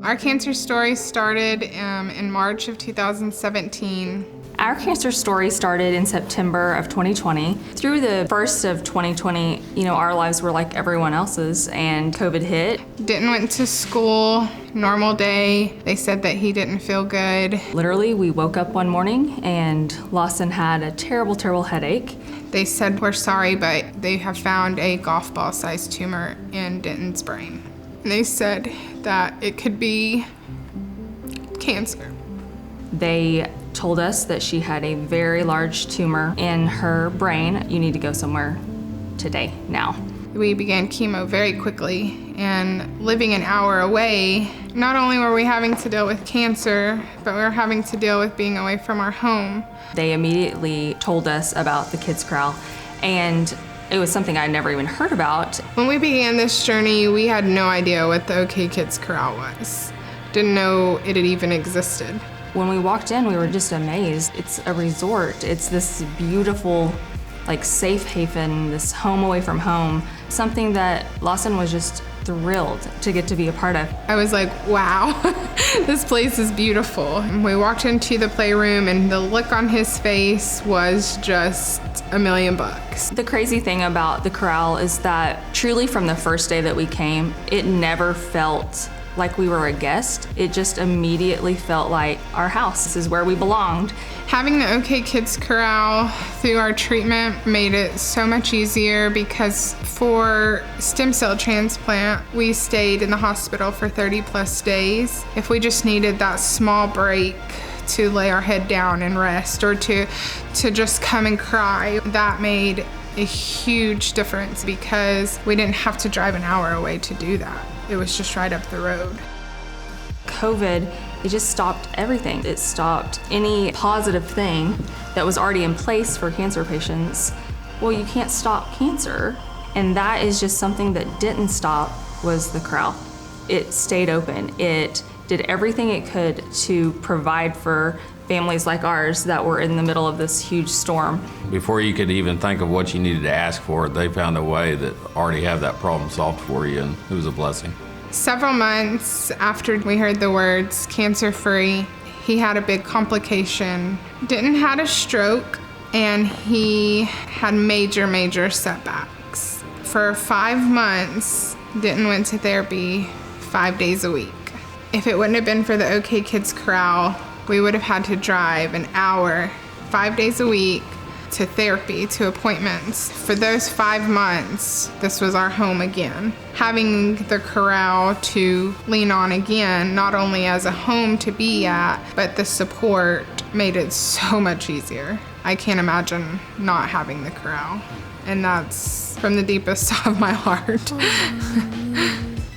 Our cancer story started in March of 2017. Our cancer story started in September of 2020. Through the first of 2020, our lives were like everyone else's, and COVID hit. Denton went to school, normal day. They said that he didn't feel good. Literally, we woke up one morning and Lawson had a terrible, terrible headache. They said, we're sorry, but they have found a golf ball sized tumor in Denton's brain. And they said that it could be cancer. They told us that she had a very large tumor in her brain. You need to go somewhere today, now. We began chemo very quickly, and living an hour away, not only were we having to deal with cancer, but we were having to deal with being away from our home. They immediately told us about the Kids Corral, and it was something I'd never even heard about. When we began this journey, we had no idea what the OK Kids Corral was. Didn't know it had even existed. When we walked in, we were just amazed. It's a resort. It's this beautiful, safe haven, this home away from home, something that Lawson was just thrilled to get to be a part of. I was like, wow, this place is beautiful. And we walked into the playroom and the look on his face was just $1 million. The crazy thing about the corral is that truly from the first day that we came, it never felt like we were a guest. It just immediately felt like our house. This is where we belonged. Having the OK Kids Corral through our treatment made it so much easier because for stem cell transplant, we stayed in the hospital for 30+ days. If we just needed that small break to lay our head down and rest or to just come and cry, that made a huge difference because we didn't have to drive an hour away to do that. It was just right up the road. COVID, it just stopped everything. It stopped any positive thing that was already in place for cancer patients. Well, you can't stop cancer. And that is just something that didn't stop was the corral. It stayed open. It did everything it could to provide for families like ours that were in the middle of this huge storm. Before you could even think of what you needed to ask for, they found a way that already have that problem solved for you, and it was a blessing. Several months after we heard the words cancer-free, he had a big complication. Denton had a stroke, and he had major setbacks. For 5 months, Denton went to therapy 5 days a week. If it wouldn't have been for the OK Kids Corral, we would have had to drive an hour, 5 days a week, to therapy, to appointments. For those 5 months, this was our home again. Having the corral to lean on again, not only as a home to be at, but the support made it so much easier. I can't imagine not having the corral. And that's from the deepest of my heart.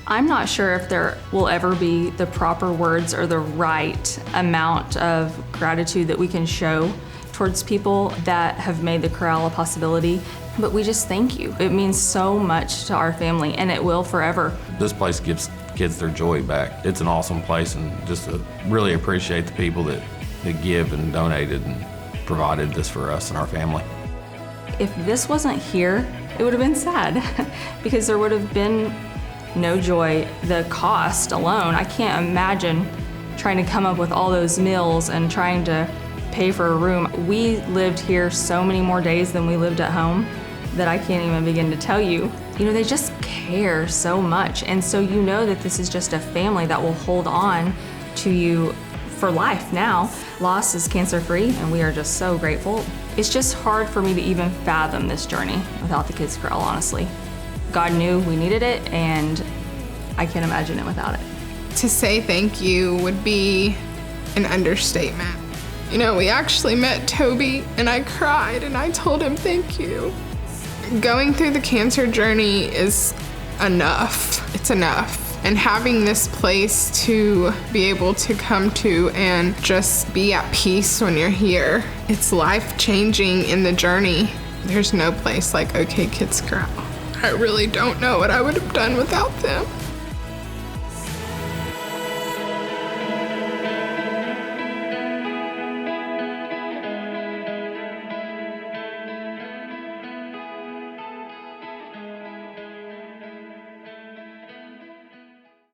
I'm not sure if there will ever be the proper words or the right amount of gratitude that we can show towards people that have made the corral a possibility, but we just thank you. It means so much to our family, and it will forever. This place gives kids their joy back. It's an awesome place, and just to really appreciate the people that give and donated and provided this for us and our family. If this wasn't here, it would have been sad because there would have been no joy. The cost alone, I can't imagine trying to come up with all those meals and trying to pay for a room. We lived here so many more days than we lived at home that I can't even begin to tell you. They just care so much. And so that this is just a family that will hold on to you for life now. Loss is cancer-free, and we are just so grateful. It's just hard for me to even fathom this journey without the Kids Corral, honestly. God knew we needed it, and I can't imagine it without it. To say thank you would be an understatement. We actually met Toby, and I cried, and I told him thank you. Going through the cancer journey is enough. It's enough. And having this place to be able to come to and just be at peace when you're here, it's life-changing in the journey. There's no place like OK Kids Corral. I really don't know what I would have done without them.